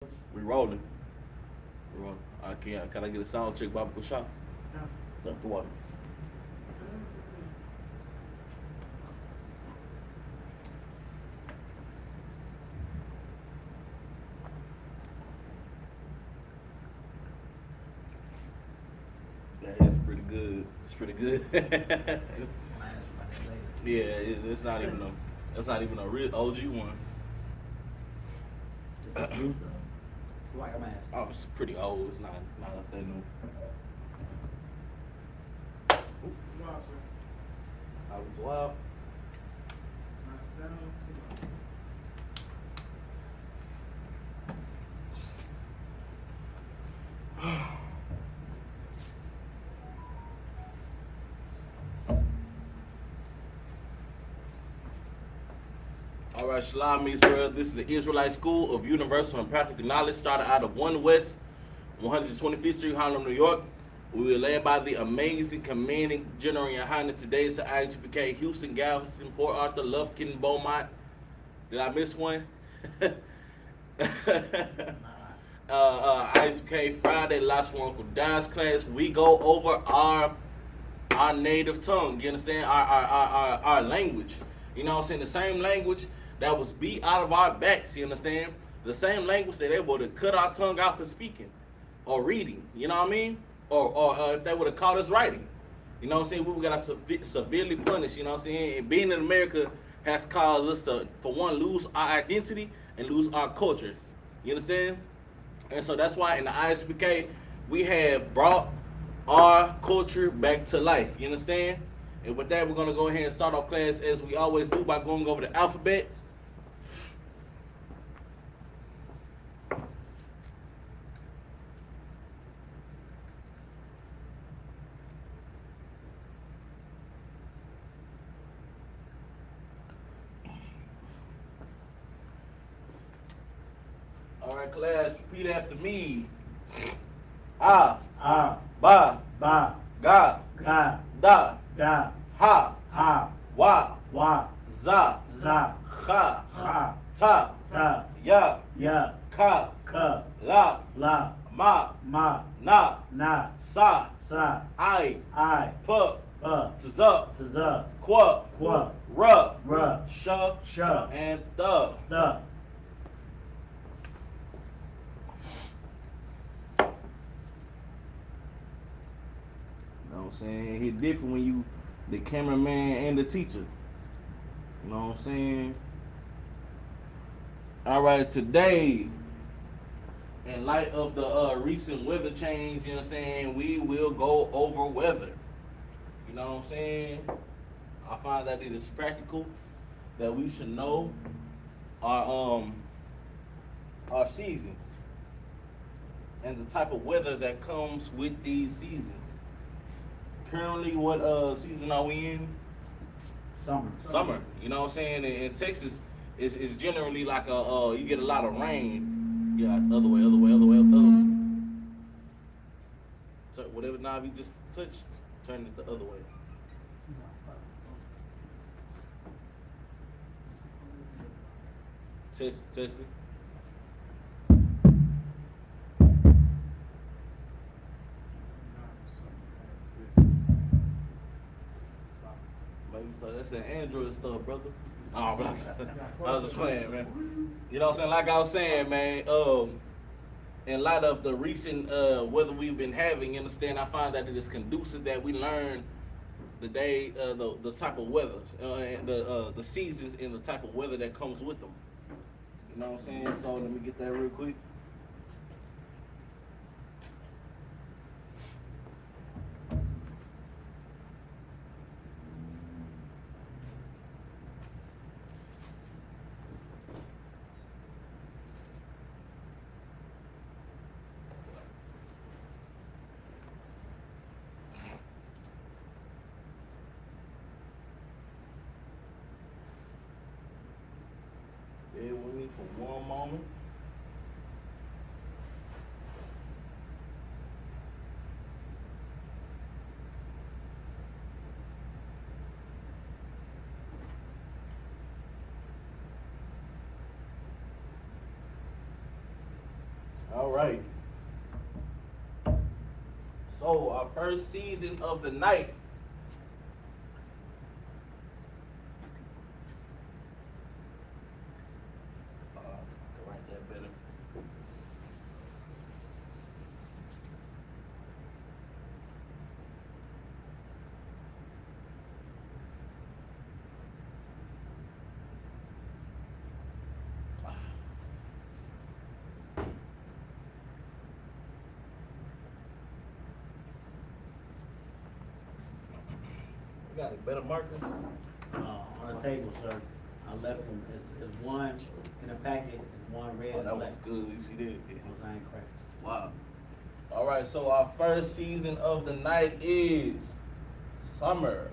We rolling. We rolling. Can I get a sound check, Bobby Shot? The water. Yeah, it's pretty good. It's pretty good. Yeah, it's not even a. That's not even a real OG one. It's a new stuff. It's like I'm asking. Oh, it's pretty old. It's not that new. How it's wild. All right, Shalom Israel. This is the Israelite School of Universal and Practical Knowledge, started out of 1 West, 125th Street, Harlem, New York. We were led by the amazing commanding General YAHANNA. Today is the I.S.U.P.K, Houston, Galveston, Port Arthur, Lufkin, Beaumont. Did I miss one? I.S.U.P.K Friday, Lashawan, Qadash class. We go over our native tongue. You understand? Our language. You know what I'm saying? The same language that was beat out of our backs, you understand? The same language that they would have cut our tongue out for speaking or reading, you know what I mean? Or if they would have caught us writing. You know what I'm saying? We got severely punished, you know what I'm saying? And being in America has caused us to, for one, lose our identity and lose our culture. You understand? And so that's why in the I.S.U.P.K, we have brought our culture back to life. You understand? And with that, we're going to go ahead and start off class as we always do by going over the alphabet. All right, class, repeat after me. Ah, ba, Ba, ga, ga, da, da, ha, ha, wa, wa, za, za, ha, ha, ta, ta, ya, ya, ka, ka, la, la, ma, ma, na, na, sa, sa, I, I, p, p, tza, tza, qua, qua, ra, ra, sha, sha, and the. the. You know what I'm saying? It's different when you the cameraman and the teacher. You know what I'm saying? All right, today, in light of the recent weather change, you know what I'm saying, we will go over weather. You know what I'm saying? I find that it is practical that we should know our seasons and the type of weather that comes with these seasons. Currently, what season are we in? Summer. Summer. You know what I'm saying? In Texas, it's generally like you get a lot of rain. Yeah, other way. So whatever knob you just touched, turn it the other way. Test it. Maybe so. That's an Android stuff, brother. Oh, but I was just playing, man. You know what I'm saying? Like I was saying, man. In light of the recent weather we've been having, you understand? I find that it is conducive that we learn the type of weather, and the seasons and the type of weather that comes with them. You know what I'm saying? So let me get that real quick. Bear with me for one moment. All right. So our first season of the night. I can write that better. You got a better marker? On the table, sir. I left them, it's one in a packet and one red Oh, and that black. was good. You see that? Yeah. Those ain't cracked. Wow. All right, so our first season of the night is summer.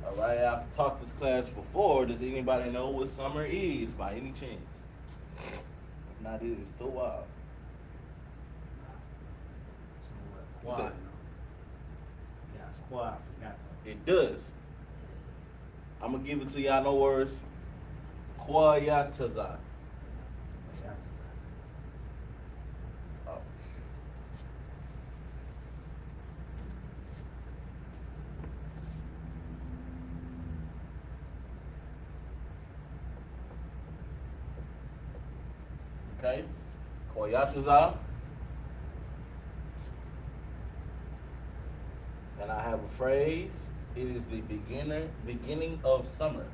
All right, I've taught this class before. Does anybody know what summer is by any chance? If not, it is still wild. Quad, said- you know. Yeah, quad, I forgot that. It does. I'm gonna give it to y'all. No words. Kwayataza. Oh. Okay. Kwayataza. And I have a phrase. It is the beginning of summer.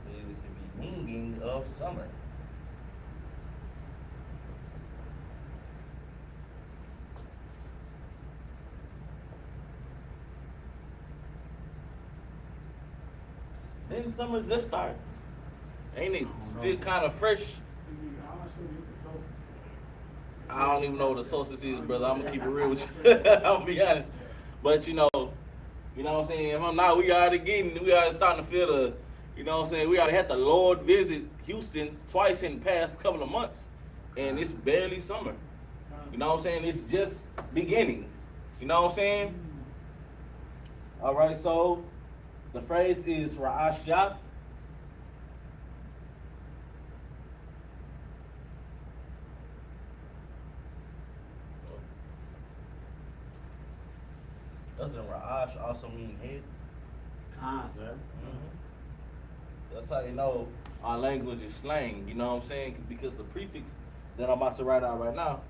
It is the beginning of summer. Didn't summer just start? Ain't it still kind of fresh? I don't even know what the solstice is, brother. I'm gonna keep it real with you. I'll be honest. But you know what I'm saying? If I'm not, we already starting to feel the, you know what I'm saying? We already had the Lord visit Houston twice in the past couple of months. And it's barely summer. You know what I'm saying? It's just beginning. You know what I'm saying? All right, so the phrase is Ra'ash Yaf. Doesn't Ra'ash also mean head? Sir. That's how you know our language is slang, you know what I'm saying? Because the prefix that I'm about to write out right now.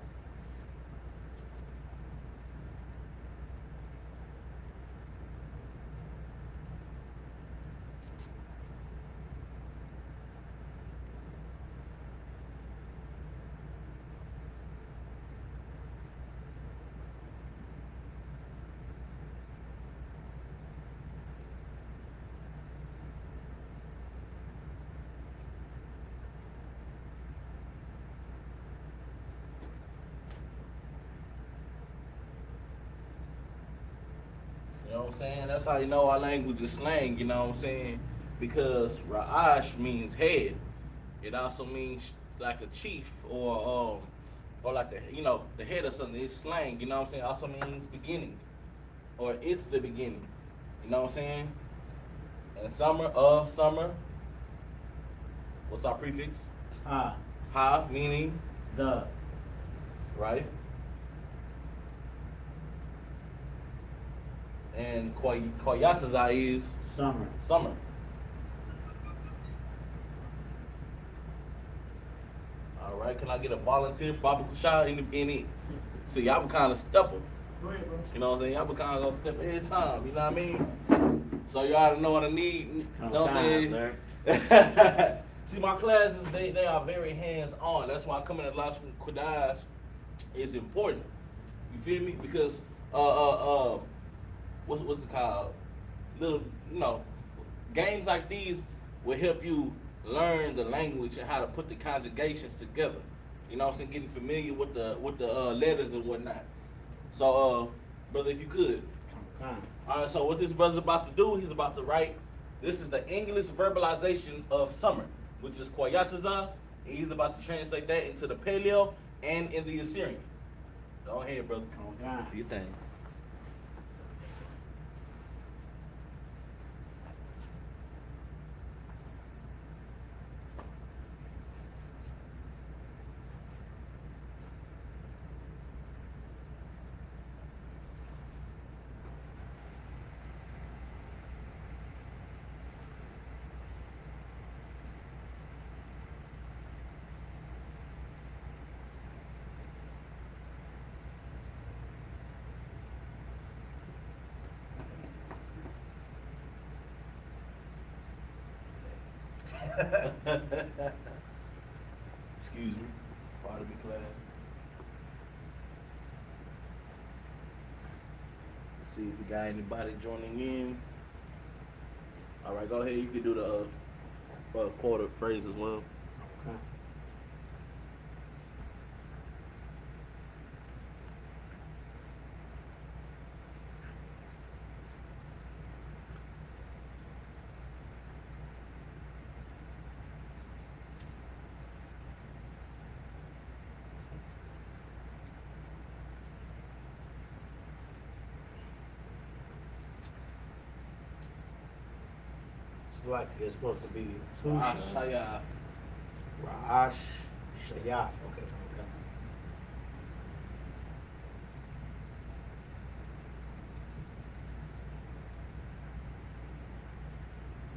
You know what I'm saying? That's how you know our language is slang, you know what I'm saying? Because Ra'ash means head. It also means like a chief or like the head of something. It's slang, you know what I'm saying? Also means beginning. Or it's the beginning. You know what I'm saying? And summer, what's our prefix? Ha, meaning The. right? And Koyataza is Summer. summer. All right, can I get a volunteer Baba Kusha in it? See, y'all be kind of stepper. Go ahead, bro. You know what I'm saying? Y'all be kind of gonna step every time, you know what I mean? So y'all already know what I need, you know what I'm saying? Sir. See, my classes, they are very hands-on. That's why coming to Lashawan Qadash is important. You feel me? Because, what's it called? Little, games like these will help you learn the language and how to put the conjugations together. You know what I'm saying? Getting familiar with the letters and whatnot. So, brother, if you could. All right, so what this brother's about to do, he's about to write. This is the English verbalization of summer, which is Koyataza, And he's about to translate that into the Paleo and in the Assyrian. Go ahead, brother. Come on. Do your thing. Excuse me. Pardon me, class. Let's see if we got anybody joining in. All right, go ahead. You can do the quarter phrase as well. Okay. It's like it's supposed to be Ashaya. Ra'ash Shayaf. Okay. Okay.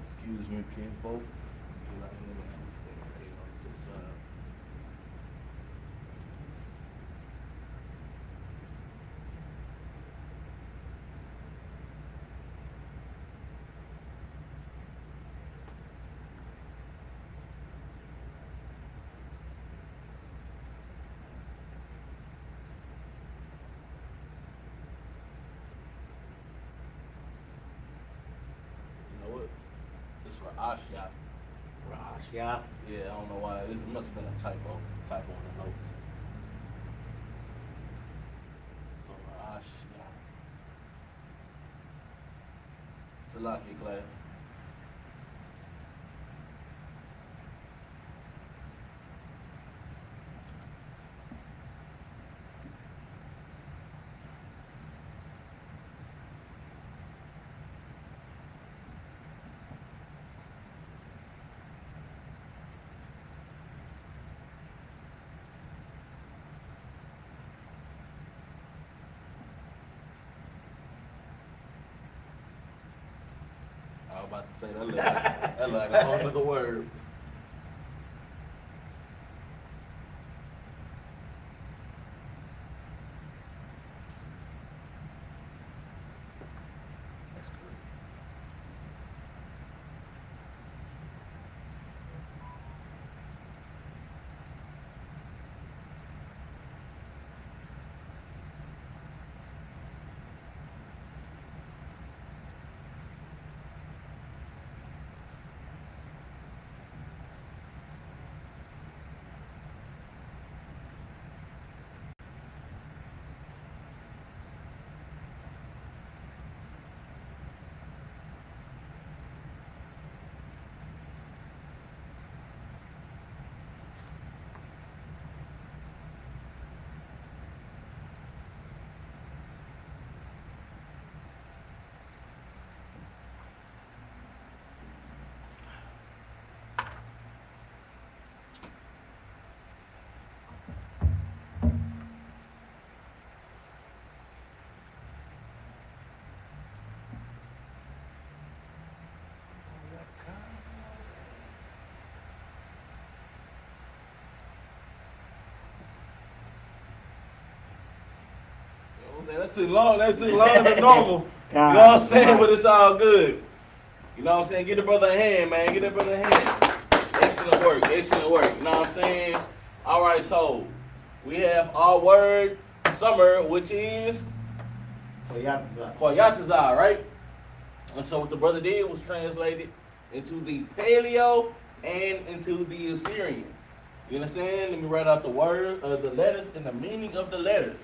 Excuse me, kinfolk. Get right here and stay to the side. You know what? It's for Ashya. Ra'ash Yaf. Yeah, I don't know why. It must have been a typo in the notes. So Ashya. Salaki class. I was about to say that look like a whole other word. That's correct. That's too long. That's too long than normal. You know what I'm saying? But it's all good. You know what I'm saying? Get the brother a hand, man. Get that brother a hand. Excellent work. Excellent work. You know what I'm saying? All right, so we have our word summer, which is Koyatazar, right? And so what the brother did was translate it into the Paleo and into the Assyrian. You understand? Let me write out the word, the letters, and the meaning of the letters.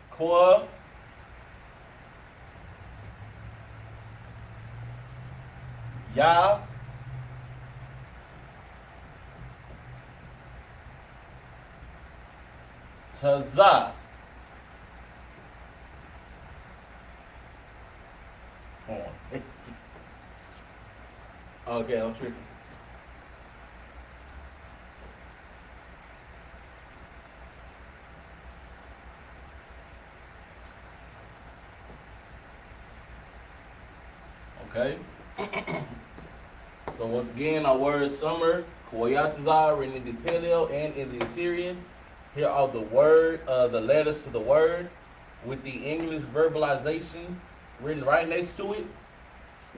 Kwa, Ya, Taza. Hold on. Okay, I'm tripping. Okay. So once again, our word summer, Koyatazar, written in the Paleo and in the Assyrian. Here are the letters to the word with the English verbalization written right next to it.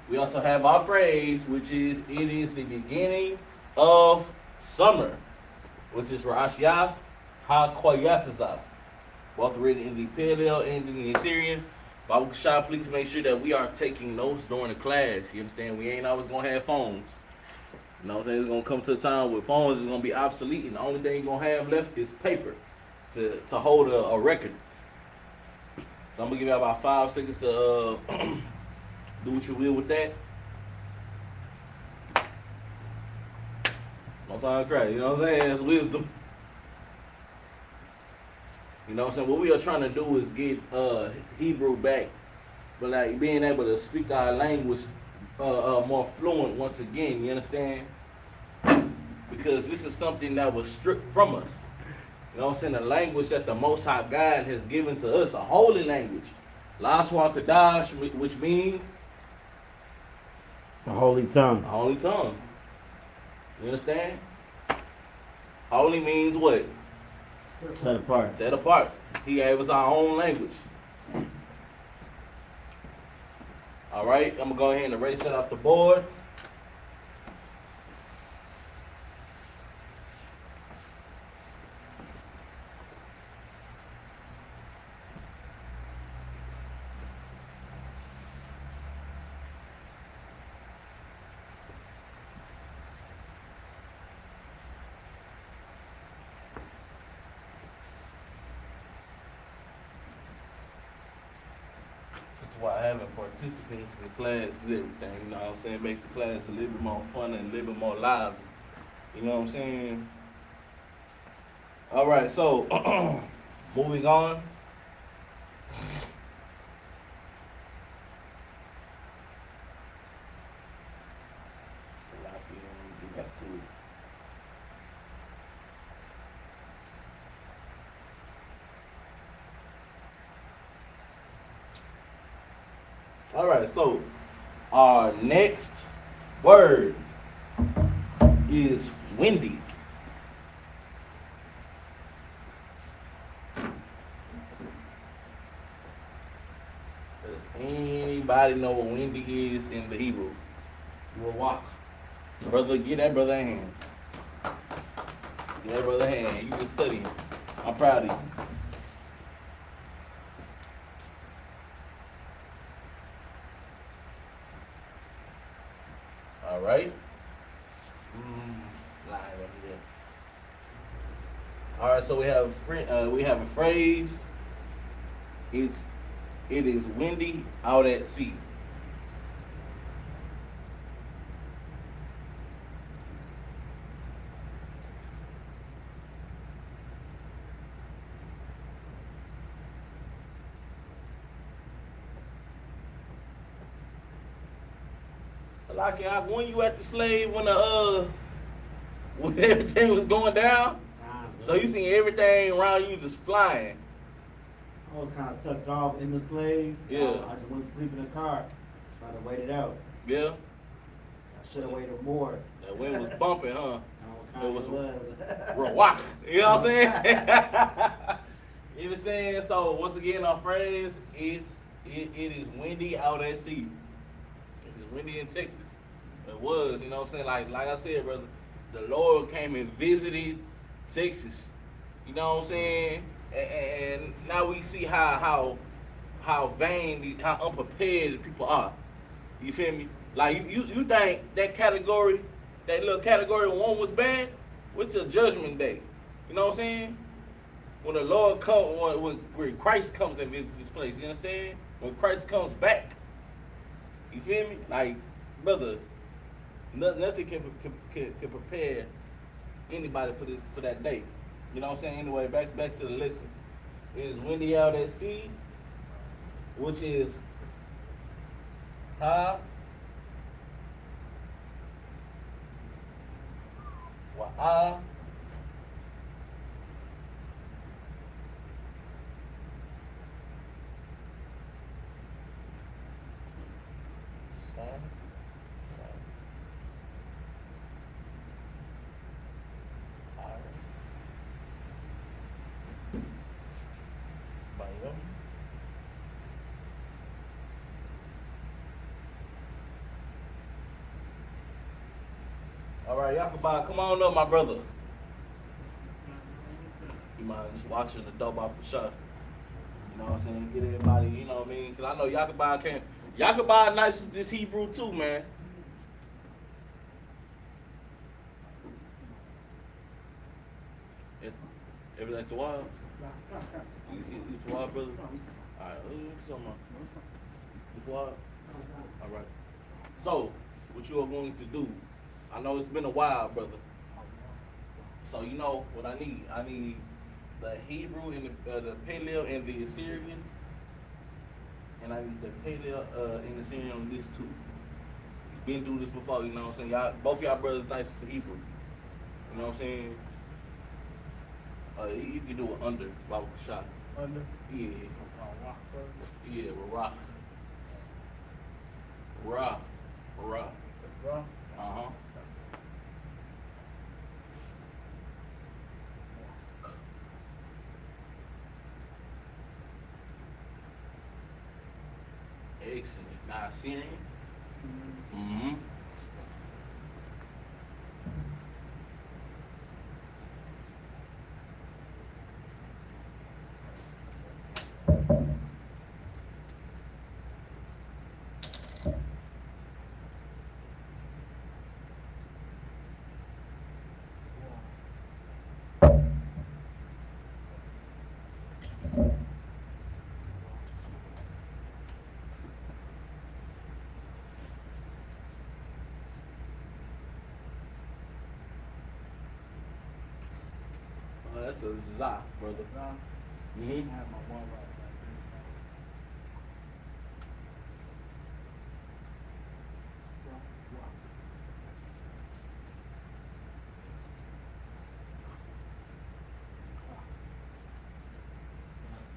We also have our phrase, which is, it is the beginning of summer, which is Ra'ashiaf HaKoyatazar. Both written in the Paleo and in the Assyrian. Bible Shop, please make sure that we are taking notes during the class. You understand? We ain't always gonna have phones. You know what I'm saying? It's gonna come to a time where phones is gonna be obsolete, and the only thing you're gonna have left is paper to hold a record. So I'm gonna give you about 5 seconds to do what you will with that. Don't sound crazy, you know what I'm saying? It's wisdom. You know what I'm saying? What we are trying to do is get Hebrew back, but like being able to speak our language more fluent once again, you understand? Because this is something that was stripped from us. You know what I'm saying? The language that the Most High God has given to us, a holy language. Lashawan Qadash, which means The holy tongue. a holy tongue. You understand? Holy means what? Set apart. Set apart. He gave us our own language. All right, I'm gonna go ahead and erase that off the board. Why having participants in class is everything, you know what I'm saying? Make the class a little bit more fun and a little bit more lively. You know what I'm saying? All right, so moving on. Get back to it. All right, so our next word is windy. Does anybody know what windy is in the Hebrew? You will walk. Brother, get that brother a hand. Get that brother a hand. You just studying. I'm proud of you. All right. All right. So we have a phrase. It is windy out at sea. Like when you at the slave when everything was going down, so you seen everything around you just flying. I was kind of tucked off in the slave. Yeah. I just went to sleep in the car, trying to wait it out. Yeah. I should have waited more. That wind was bumping, huh? It was. Rawak. You know what I'm saying? You know what I'm saying? So once again, our phrase it is windy out at sea. It's windy in Texas. It was, you know what I'm saying? Like I said, brother, the Lord came and visited Texas. You know what I'm saying? And now we see how vain, how unprepared the people are. You feel me? Like you think that category, that little category 1 was bad? Wait till Judgment Day. You know what I'm saying? When the Lord comes, when Christ comes and visits this place, you understand? When Christ comes back. You feel me? Like, brother, nothing can prepare anybody for that day. You know what I'm saying? Anyway, back to the lesson. It is windy out at sea, which is ha wa All right, Yakubah, come on up, my brother. You mind just watching the dope off the shot? You know what I'm saying? Get everybody, you know what I mean? Because I know Yakubah can't. Yakubah nice as this Hebrew too, man. Everything to wild? You to wild, brother? All right, what's up, man? You to wild? All right. So, what you are going to do? I know it's been a while, brother. So you know what I need? I need the Hebrew and the Paleo and the Assyrian, and I need the Paleo and the Assyrian on this too. Been through this before, you know what I'm saying? Y'all, both y'all brothers nice for Hebrew. You know what I'm saying? You can do it under Bible shot. Under? Yeah. Rock first? Yeah, rock. Rock. Rock. That's rock? Uh-huh. Excellent. Now, Syrian? Mm-hmm. That's a za, brother. Mm-hmm. I have my one right back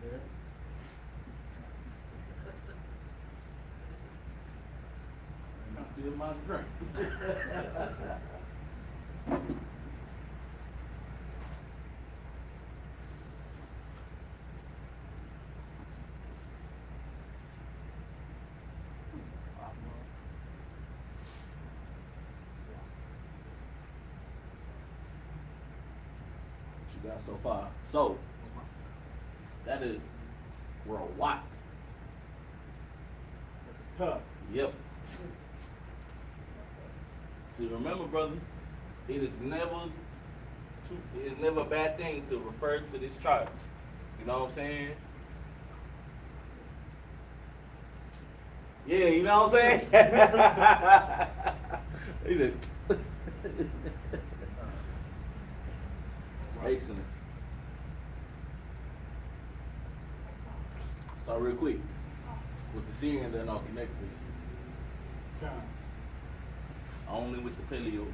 there. Still my drink. What you got so far? So that is Rawat. That's a tough. Yep. See, remember, brother, it is never a bad thing to refer to this chart. You know what I'm saying? Yeah, you know what I'm saying? He said, excellent. So real quick, with the Syrian, they're not connected. Only with the Paleo.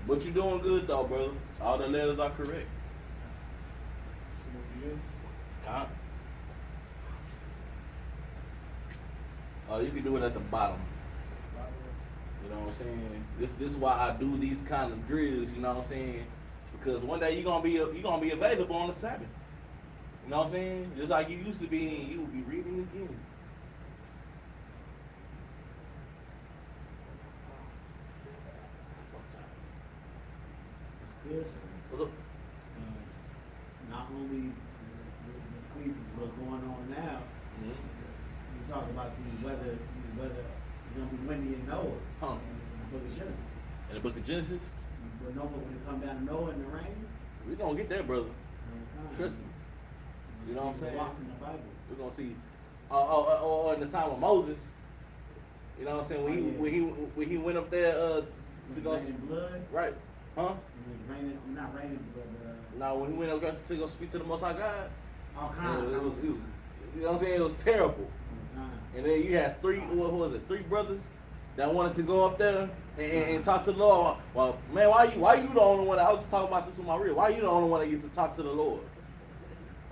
But you're doing good though, brother. All the letters are correct. You can do it at the bottom. You know what I'm saying? This is why I do these kind of drills. You know what I'm saying? Because one day you're gonna be available on the Sabbath. You know what I'm saying? Just like you used to be, and you will be reading again. Yes, sir. What's up? Not only the seasons, what's going on now, we talk about these weather, it's gonna be windy in Noah. Huh. In the book of Genesis. In the book of Genesis? But Noah, when it come down to Noah in the rain, We're gonna get there, brother. Trust me. You know what I'm saying? In the Bible. We're gonna see. In the time of Moses, You know what I'm saying? When he went up there to go Raining blood. right, huh? It was raining, not raining blood, but Now when he went up there to go speak to the Most High God, all kinds. it was you know what I'm saying? It was terrible. And then you had three brothers that wanted to go up there and talk to the Lord. Well, man, why you the only one? I was just talking about this with my real. Why you the only one that gets to talk to the Lord?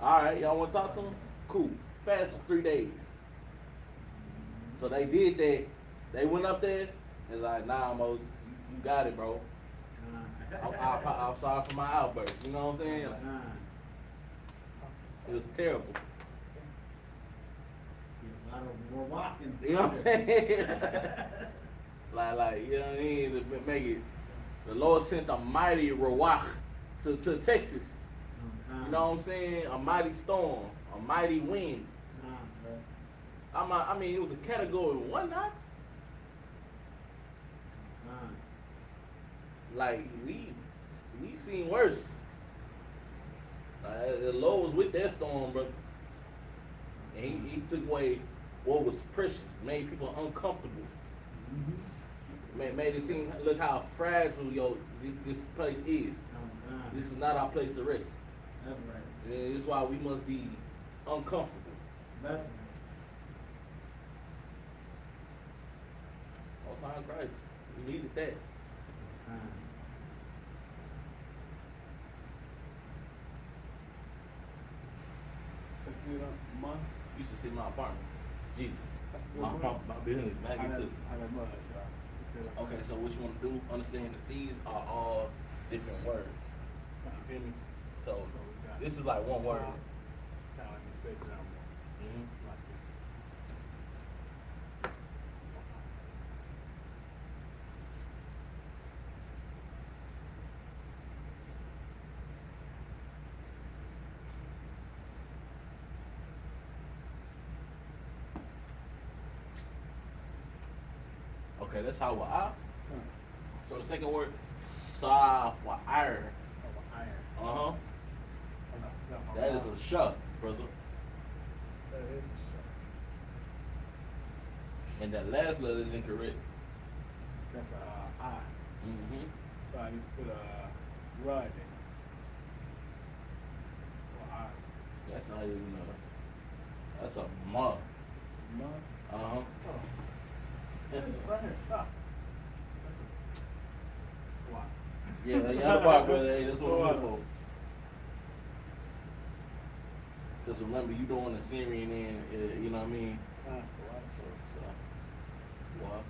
All right, y'all want to talk to him? Cool. Fast for 3 days. So they did that. They went up there. It's like, nah, Moses, you got it, bro. I'm sorry for my outburst. You know what I'm saying? Like, it was terrible. A lot of we're walking. You know what I'm saying? like, you know what I mean? To make it, the Lord sent a mighty ruach to Texas. You know what I'm saying? A mighty storm, a mighty wind. I mean, it was a category 1 knot. Like we've seen worse. The Lord was with that storm, bro. And he took away what was precious, made people uncomfortable. Made it seem, look how fragile this place is. This is not our place to rest. That's right. And this is why we must be uncomfortable. That's right. Most High Christ, we needed that. That's good month. Used to see my apartments. Jesus. That's good My month. building, magnitude. I know mud, so. Okay, so what you want to do, understand that these are all different words. You feel me? So this is like one word. Kind of like the space out more. Mhm. Like it. Okay, that's how I. So the second word, sa wa iron. Oh, iron. Uh huh. Oh, no, That is a shuck, brother. That is a shot. And that last letter is incorrect. That's a I. Mm-hmm. So I need to put a rod in it. Or I. That's not even that's a month. Month. Uh huh. Oh. It's right here. Stop. That's a why. Yeah, y'all the bar, brother. Hey, that's what I'm here for. Because remember, you doing the Syrian end, you know what I mean? Why? So it's, what?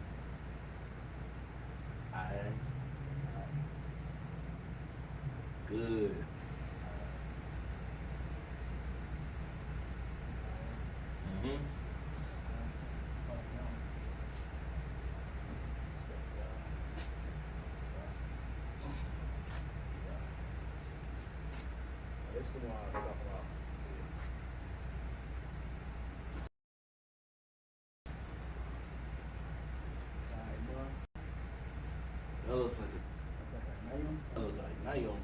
Iron. Good. Mm-hmm. This is the one I was talking about. That looks like Name? that looks like Naomi.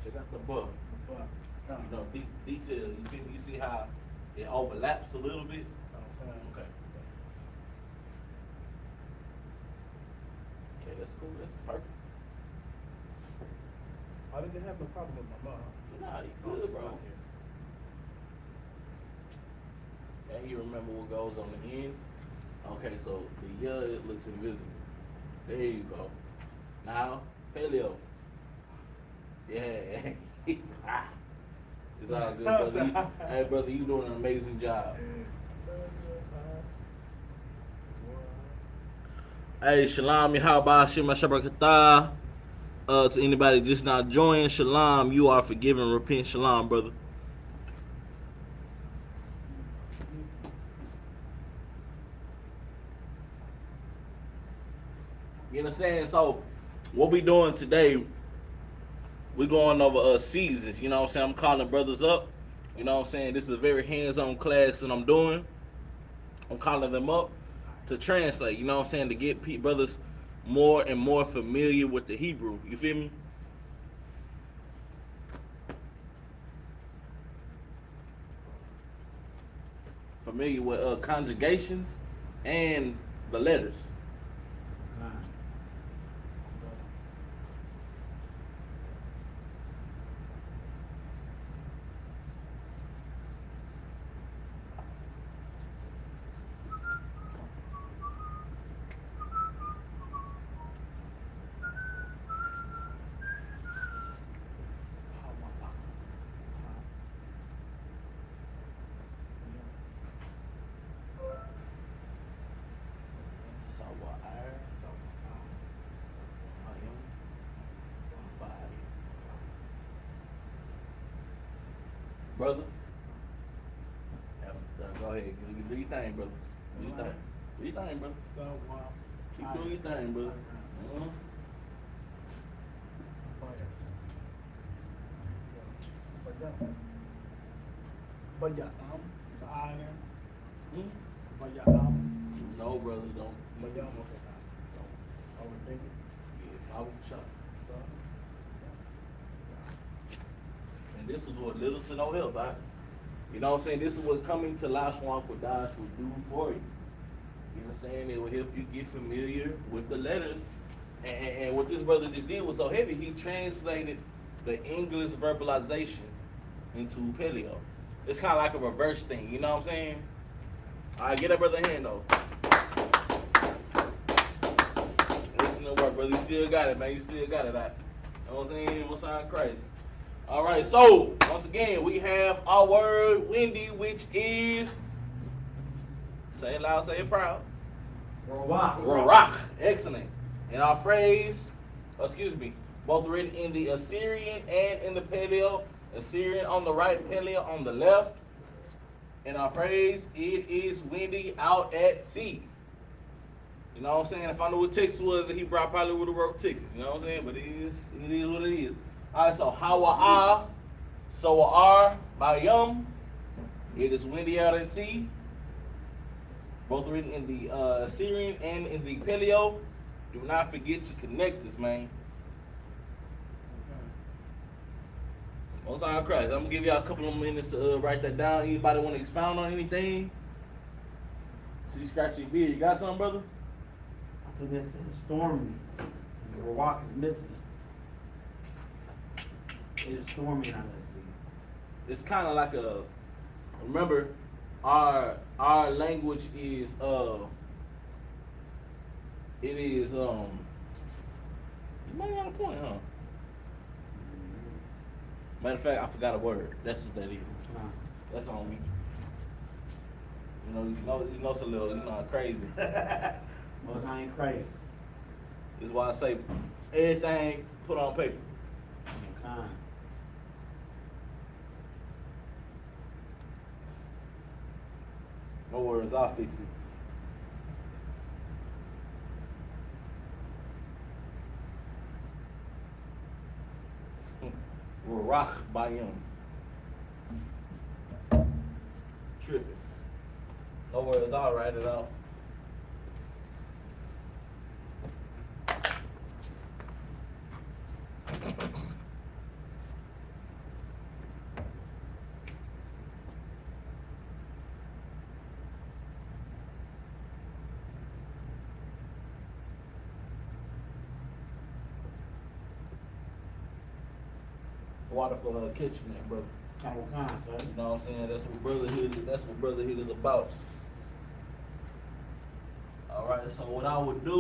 Check out the book. You know, detail. You feel me? You see how it overlaps a little bit? Okay. Okay, that's cool. That's perfect. I didn't have no problem with my mom. Nah, you good, bro. And you remember what goes on the end? Okay, so the it looks invisible. There you go. Now, paleo. Yeah, it's hot. It's all good, brother. Hey, brother, you doing an amazing job. Hey, Shalom, Yahabah, Shema Shabrakatah. To anybody just now joining, Shalom, you are forgiven. Repent, Shalom, brother. You understand? So, what we doing today, we going over seasons. You know what I'm saying? I'm calling brothers up. You know what I'm saying? This is a very hands-on class that I'm doing. I'm calling them up to translate. You know what I'm saying? To get brothers more and more familiar with the Hebrew. You feel me? familiar with conjugations and the letters. Con. Brother, go ahead. Do your thing, brother. Do your thing. Do your thing, brother. Keep doing your thing, brother. But yeah, it's an eye there. But yeah, No, brother, don't. but yeah, okay, don't overthink it. Yeah, I was shocked. And this is what little to no help, right? You know what I'm saying? This is what coming to Lashawan Qadash will do for you. You know what I'm saying? It will help you get familiar with the letters. And what this brother just did was so heavy, he translated the English verbalization into Paleo. It's kind of like a reverse thing, you know what I'm saying? All right, get that brother a hand, though. Listen to work, brother. You still got it, man. You still got it. You know what I'm saying? What's on Christ? All right, so once again, we have our word, Wendy, which is, say it loud, say it proud. Rock. Excellent. And our phrase, both written in the Assyrian and in the Paleo. Assyrian on the right, Paleo on the left. And our phrase, it is windy out at sea. You know what I'm saying? If I knew what Texas was, he probably would have wrote Texas. You know what I'm saying? But it is what it is. All right, so Hawa'a, Sawa'ar, Bayum. It is windy out at sea. Both written in the Assyrian and in the Paleo. Do not forget your connectors, man. Most High Christ. I'm gonna give y'all a couple of minutes to write that down. Anybody want to expound on anything? See, you scratch your beard. You got something, brother? I think that's stormy. The rock is missing. It is stormy out at sea. It's kind of like a. Remember, our language is it is You might got a point, huh? Matter of fact, I forgot a word. That's what that is. That's on me. You know it's a little, crazy. Most I ain't crazy. This is why I say everything put on paper. Kind. No worries, I'll fix it. Rock Bayum. Tripping. No worries, I'll write it out. Water for catching that, brother. Sir. You know what I'm saying? That's what brotherhood is about. All right, so what I would do, you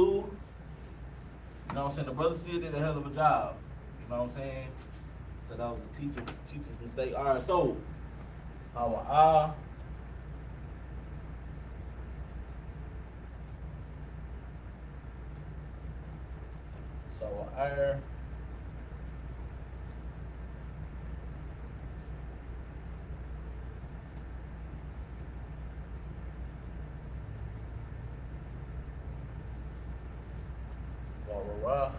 know what I'm saying? The brother still did a hell of a job. You know what I'm saying? So that was a teacher's mistake. All right, so our so our Rock.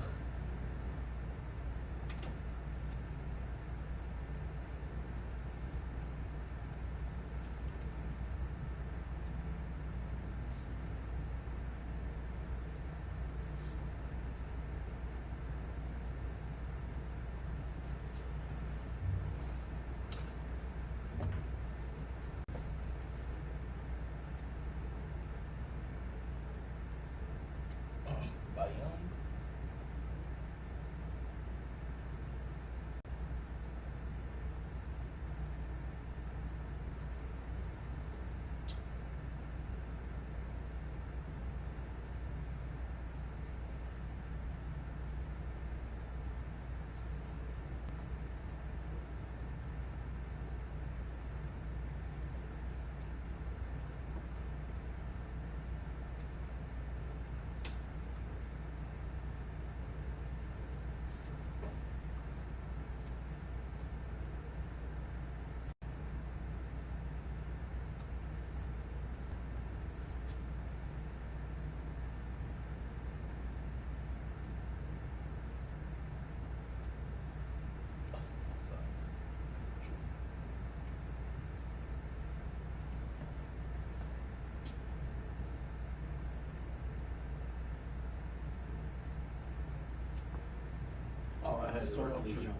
circly tripping. jump.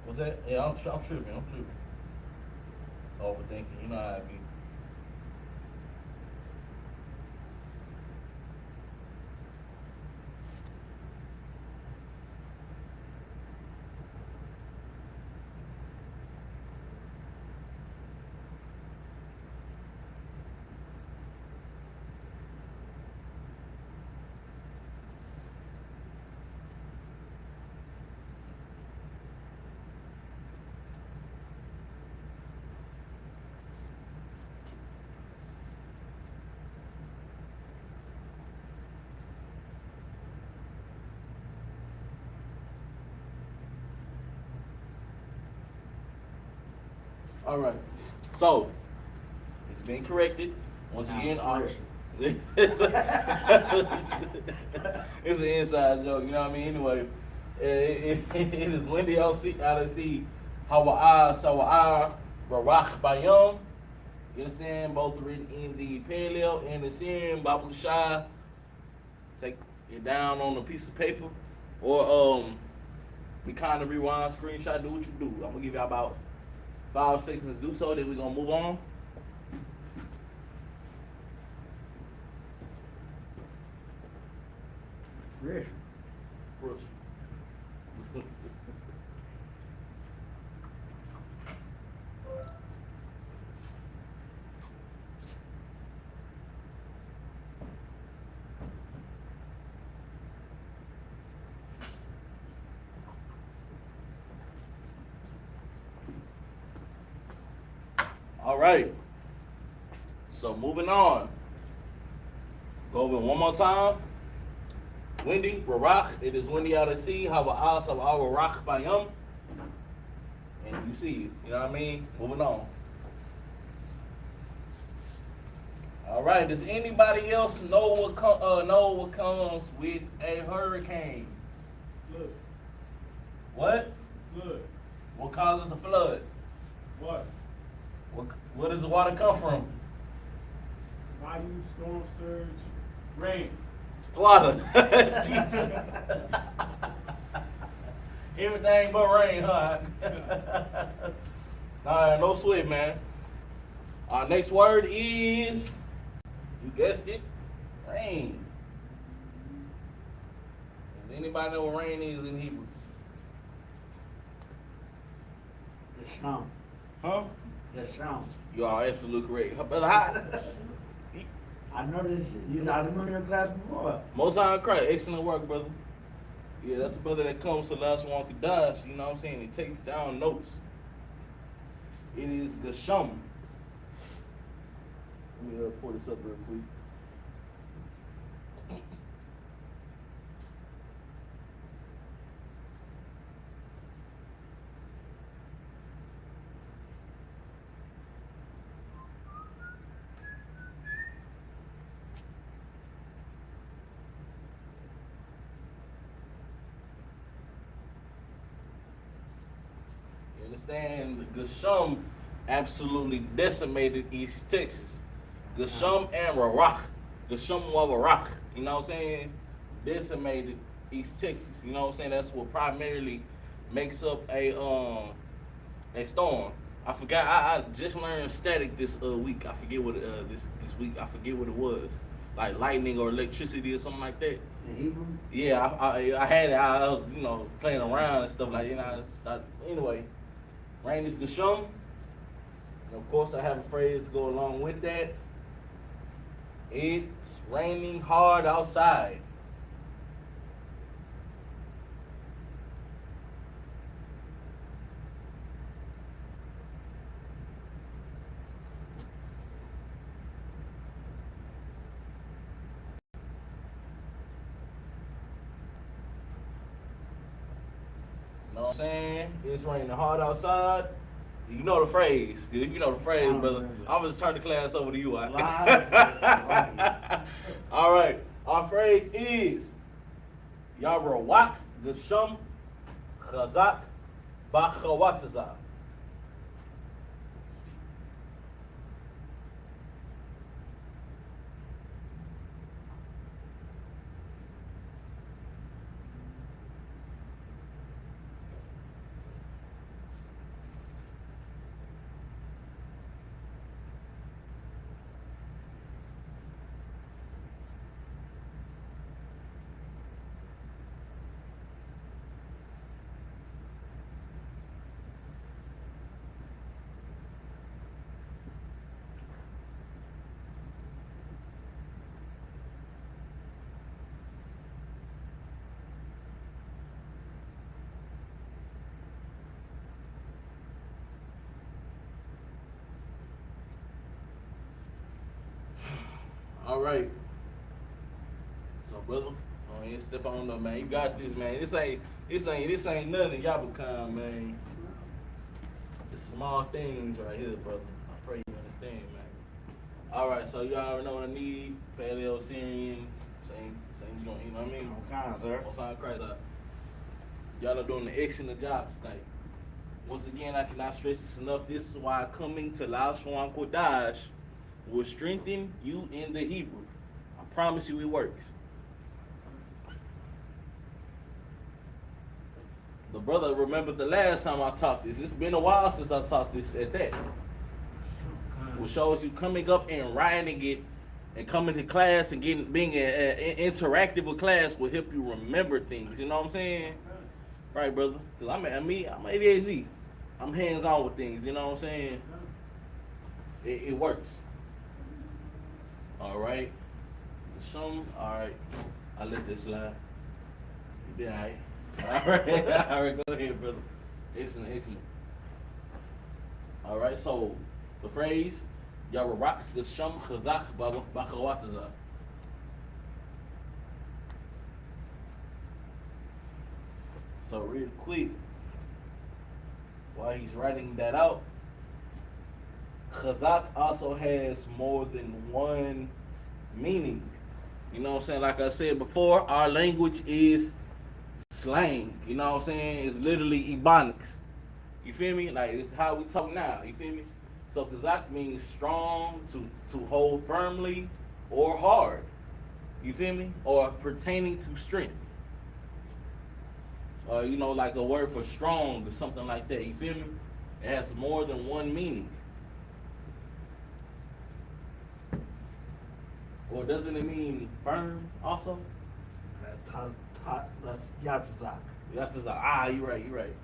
What's that? Yeah, I'm tripping. Overthinking. You know how I be. All right. So it's been corrected. Once Now, again, correction. it's an inside joke. You know what I mean? Anyway, it is windy out to sea. Hawaii, Barak Bayam. You know what I'm saying? Both written in the Paleo and the Syrian, Babu Shah. Take it down on a piece of paper. Or we kind of rewind, screenshot, do what you do. I'm gonna give y'all about 5 seconds to do so, then we're gonna move on. Correction. All right. So moving on. Go over it one more time. Windy, Barak. It is windy out at sea. Hawa'ah, Barak Bayam. And you see it. You know what I mean? Moving on. All right. Does anybody else know what comes with a hurricane? Flood. What? Flood. What causes the flood? What? Where does the water come from? Bayou, storm surge, rain. Water. Jesus. Everything but rain, huh? All right, no sweat, man. Our next word is, you guessed it, rain. Does anybody know what rain is in Hebrew? Yasham. Huh? Yasham. You are absolutely correct. Brother, hi. I know this shit. You know, I've been in your class before. Most High Christ, excellent work, brother. Yeah, that's a brother that comes to Lashawan Qadash, you know what I'm saying? He takes down notes. It is Gasham. Let me pull this up real quick. You understand? Gasham absolutely decimated East Texas. Gasham and Barak. Gasham wa Barak. You know what I'm saying? Decimated East Texas. You know what I'm saying? That's what primarily makes up a storm. I forgot. I just learned static this week. I forget what this week. I forget what it was. Like lightning or electricity or something like that. In Hebrew? Yeah, I had it. I was playing around and stuff like that. I started, anyway. Rain is Gasham. And of course, I have a phrase to go along with that. It's raining hard outside. You know what I'm saying? It's raining hard outside. You know the phrase. If you know the phrase, brother, remember. I'm just turn the class over to you. Lies. All right. Our phrase is Yarawak Gasham Chazak Bachawataza. All right. So, brother, oh, you step on up, man. You got this, man. This ain't nothing y'all become, man. The small things right here, brother. I pray you understand, man. All right, so you already know what I need. Paleo, Syrian, same joint. You know what I mean? All kinds, sir. On side Christ, y'all are doing the excellent job tonight. Once again, I cannot stress this enough. This is why coming to Lashawan Qadash will strengthen you in the Hebrew. I promise you, it works. The brother remembered the last time I taught this. It's been a while since I taught this at that. Which shows you coming up and writing it and coming to class and being interactive with class will help you remember things. You know what I'm saying? Right, brother? Because I'm ADHD. I'm hands-on with things. You know what I'm saying? It works. All right. All right. I let this slide. You did all right. All right, go ahead, brother. Excellent. All right, so the phrase, Yaharak Gesham Chazak Bakawataza. So real quick, while he's writing that out, Chazak also has more than one meaning. You know what I'm saying? Like I said before, our language is slang. You know what I'm saying? It's literally ebonics. You feel me? Like, it's how we talk now. You feel me? So Chazak means strong, to hold firmly, or hard. You feel me? Or pertaining to strength. Or, you know, like a word for strong or something like that. You feel me? It has more than one meaning. Or doesn't it mean firm also? That's Yatzak. That's just like, you're right.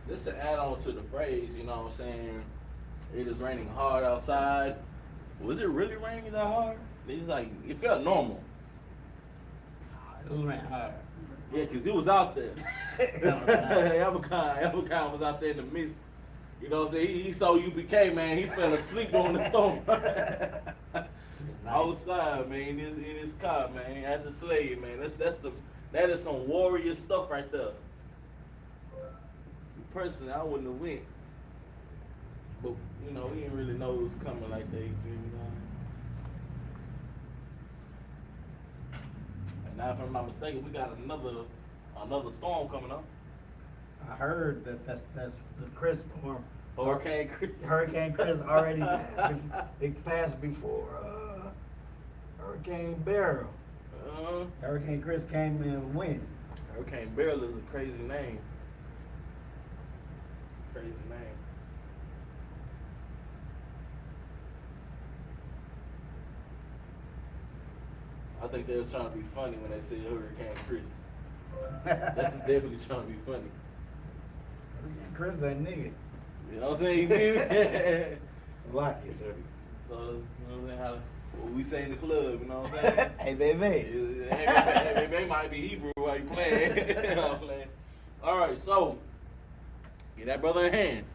Just to add on to the phrase, you know what I'm saying? It is raining hard outside. Was it really raining that hard? It's like, it felt normal. It was raining hard. Yeah, because it was out there. I.S.U.P.K was out there in the mist. You know what I'm saying? He saw UPK, man. He fell asleep during the storm. Outside, man, in his car, man, at the slave, man. That is some warrior stuff right there. Personally, I wouldn't have went. But, you know, we didn't really know it was coming like that, you feel me? And now, if I'm not mistaken, we got another storm coming up. I heard that's the Chris storm. Hurricane Chris. Hurricane Chris already passed. It passed before Hurricane Beryl. Hurricane Chris came in when? Hurricane Beryl is a crazy name. Crazy name. I think they was trying to be funny when they said Hurricane Chris. That's definitely trying to be funny. Chris, that nigga. You know what I'm saying? You feel me? It's a lot, yes, sir. So, you know what I'm saying? What we say in the club, you know what I'm saying? Hey, baby. Hey, baby might be Hebrew while you playing. You know what I'm saying? All right, so get that brother in hand.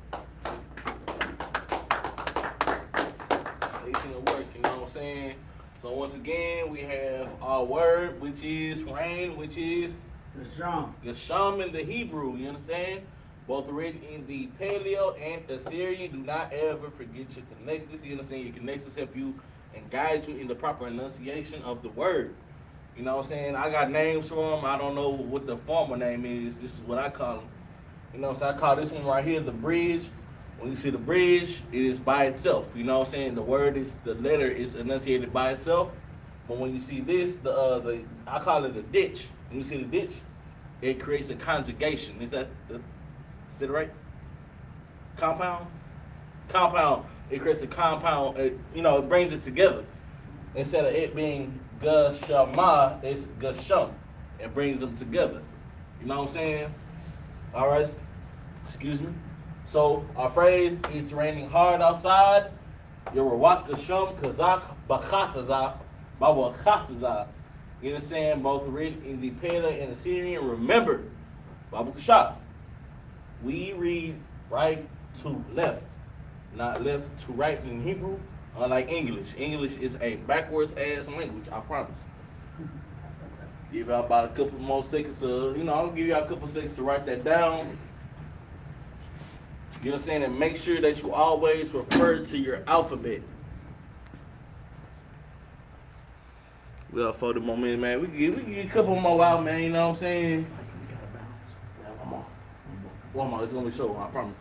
Excellent work, you know what I'm saying? So once again, we have our word, which is rain, which is The Sham. the Sham in the Hebrew, you understand? both written in the Paleo and Assyrian. Do not ever forget your connectors. You understand? Your connectors help you and guide you in the proper enunciation of the word. You know what I'm saying? I got names for them. I don't know what the formal name is. This is what I call them. You know what I'm saying? I call this one right here the bridge. When you see the bridge, it is by itself. You know what I'm saying? The letter is enunciated by itself. But when you see this, I call it a ditch. When you see the ditch, it creates a conjugation. Is it right? Compound? Compound. It creates a compound. It brings it together. Instead of it being gashama, it's gasham. It brings them together. You know what I'm saying? All right. Excuse me. So our phrase, it's raining hard outside. Yerawak gasham kazak bakataza bawakataza. You understand? Both written in the Paleo and the Syrian. Remember, Babu Kasha, we read right to left, not left to right in Hebrew. Unlike English. English is a backwards ass language, I promise. Give y'all about a couple more seconds I'll give y'all a couple seconds to write that down. You know what I'm saying? And make sure that you always refer to your alphabet. We got 40 more minutes, man. We can get a couple more out, man. You know what I'm saying? One more. It's gonna be short, I promise.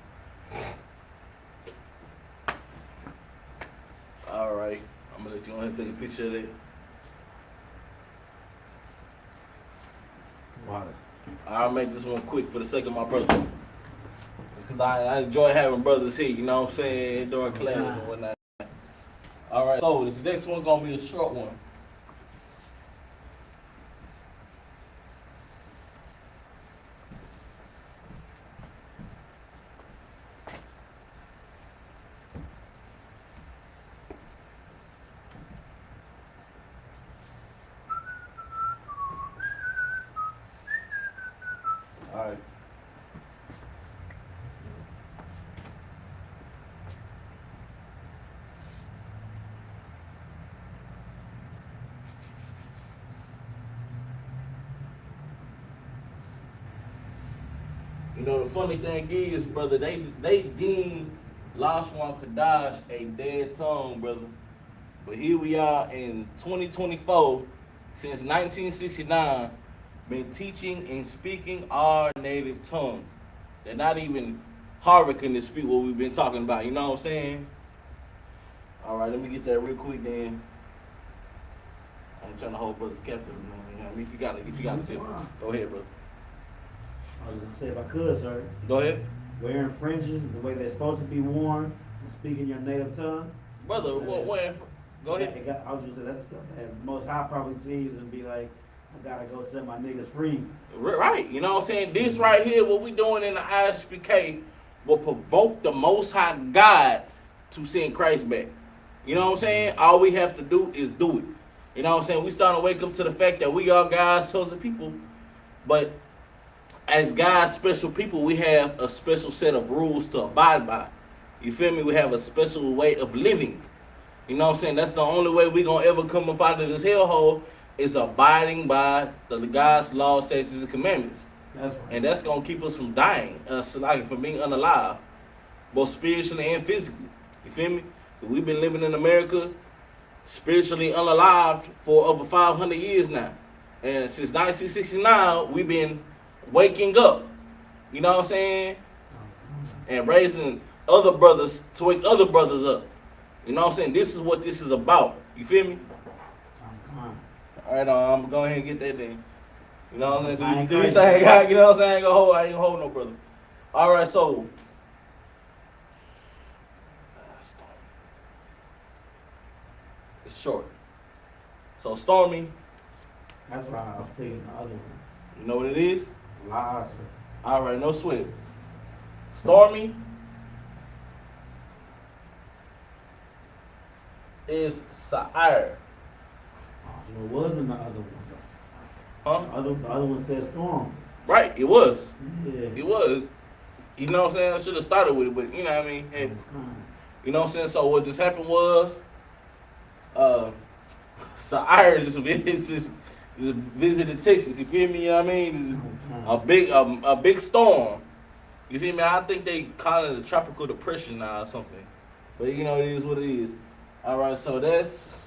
All right, I'm gonna let you go ahead and take a picture of it. Water. I'll make this one quick for the sake of my brother. It's cause I enjoy having brothers here, you know what I'm saying, during class and whatnot. All right, so this next one gonna be a short one. All right. You know, the funny thing is, brother, they deem Lashawan Qadash a dead tongue, brother. But here we are in 2024, since 1969, been teaching and speaking our native tongue. They're not even Harvard can speak what we've been talking about, you know what I'm saying? All right, let me get that real quick then. I'm trying to hold brothers captive, you know what I mean? If you got it, go ahead, brother. I was gonna say, if I could, sir, Go ahead. wearing fringes the way they're supposed to be worn and speaking your native tongue. Brother, go ahead. I was gonna say, that's stuff that Most High probably sees and be like, I gotta go set my niggas free. Right, you know what I'm saying? This right here, what we doing in the I.S.U.P.K will provoke the Most High God to send Christ back. You know what I'm saying? All we have to do is do it. You know what I'm saying? We starting to wake up to the fact that we are God's chosen people, but as God's special people, we have a special set of rules to abide by. You feel me? We have a special way of living. You know what I'm saying? That's the only way we gonna ever come up out of this hellhole is abiding by the God's laws, statutes, and commandments. That's right. And that's gonna keep us from dying, from being unalive, both spiritually and physically. You feel me? We've been living in America spiritually unalive for over 500 years now. And since 1969, we've been waking up. You know what I'm saying? And raising other brothers to wake other brothers up. You know what I'm saying? This is what this is about. You feel me? All right, I'm gonna go ahead and get that thing. You know what I'm saying? So you do your thing, you know what I'm saying? I ain't gonna hold no brother. All right, so it's short. So Stormy. That's why I was thinking the other one. You know what it is? Lies. All right, no sweat. Stormy is Sa'ir. So it wasn't the other one. Huh? The other one said storm. Right, it was. Yeah. It was. You know what I'm saying? I should have started with it, but you know what I mean? Hey, you know what I'm saying? So what just happened was, Sa'ir just visited Texas. You feel me? You know what I mean? A big storm. You feel me? I think they call it a tropical depression now or something. But you know, it is what it is. All right, so that's.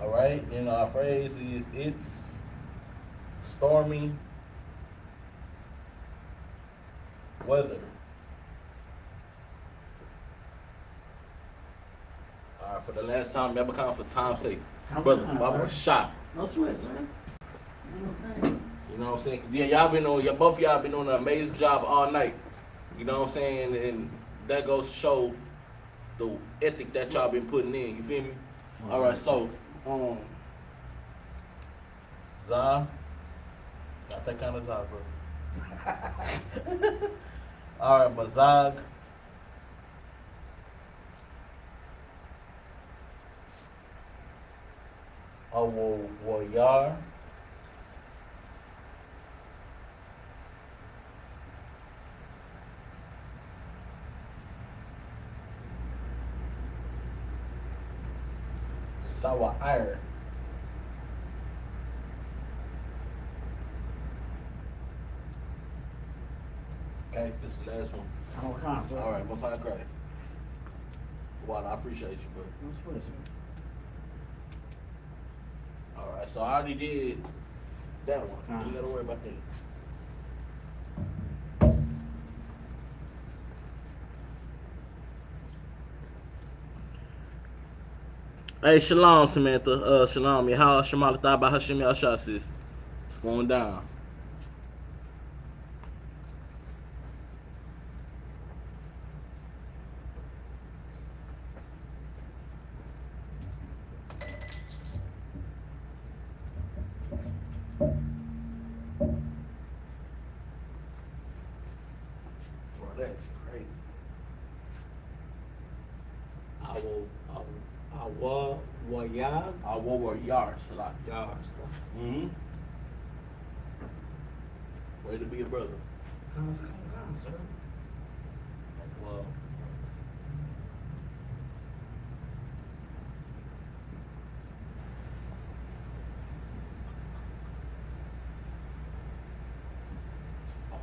All right, and our phrase is it's stormy weather. All right, for the last time, never count for time's sake. Brother, I was shot. No sweat, sir. Okay. You know what I'm saying? Yeah, y'all been on, both of y'all been doing an amazing job all night. You know what I'm saying? And that goes to show the ethic that y'all been putting in. You feel me? All right, so, Za, got that kind of Za, bro. All right, Mazag. Awoyar. Sawa'ir. Okay, this is the last one. I'm on concert. All right, most high Christ. Well, I appreciate you, bro. No sweat, sir. All right, so I already did that one. You gotta worry about that. Hey, shalom, Samantha. Shalom. Yahal Shemalatah by Hashem Yahshua, sis. It's going down. Bro, that's crazy. Wayab. Yar, Salah. Y'all stuff. Mm-hmm. Way to be a brother. Come, sir. Well,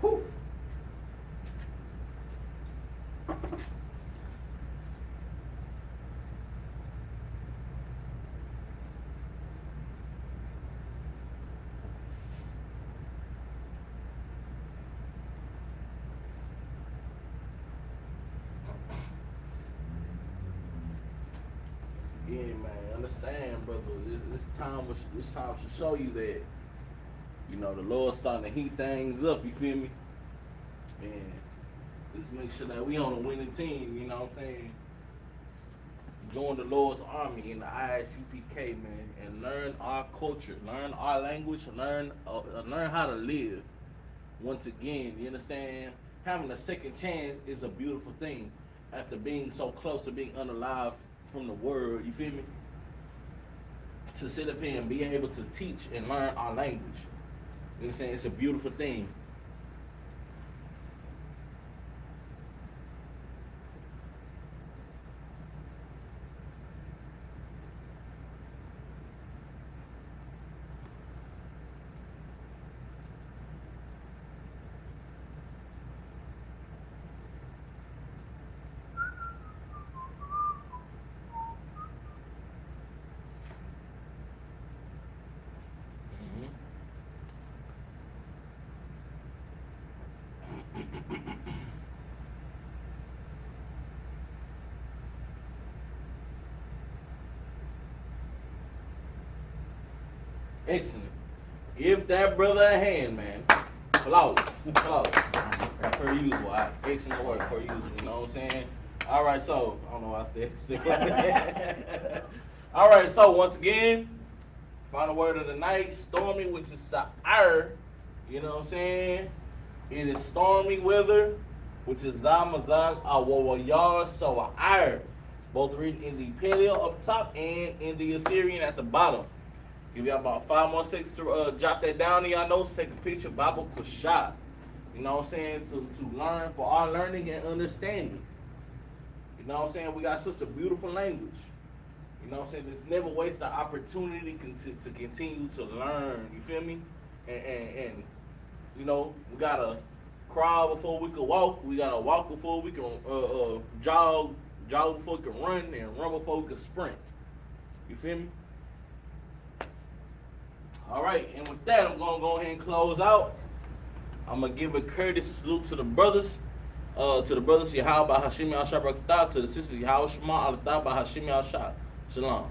whew. Again, man, understand, brother. This time should show you that, you know, the Lord's starting to heat things up. You feel me? And let's make sure that we on a winning team. You know what I'm saying? Join the Lord's army in the I.S.U.P.K, man, and learn our culture, learn our language, learn how to live. Once again, you understand? Having a second chance is a beautiful thing. After being so close to being unalive from the word, you feel me? To sit up here and be able to teach and learn our language. You know what I'm saying? It's a beautiful thing. Excellent. Give that brother a hand, man. Flawless. Flawless. Per usual. Excellent work per usual. You know what I'm saying? All right, so I don't know why I stick like that. All right, so once again, final word of the night, stormy, which is sa'ir. You know what I'm saying? It is stormy weather, which is zamazag awawayar sa'ir. Both written in the Paleo up top and in the Assyrian at the bottom. Give y'all about 5 more seconds to jot that down in y'all notes. Take a picture. Bible Kushah. You know what I'm saying? To learn, for our learning and understanding. You know what I'm saying? We got such a beautiful language. You know what I'm saying? There's never waste the opportunity to continue to learn. You feel me? And you know, we gotta crawl before we can walk. We gotta walk before we can jog before we can run, and run before we can sprint. You feel me? All right, and with that, I'm gonna go ahead and close out. I'm gonna give a courteous salute to the brothers. To the brothers Yahweh by Hashim Al Shabbat, to the sisters Yahweh Shema Al Ba Hashim Al Shah. Shalom.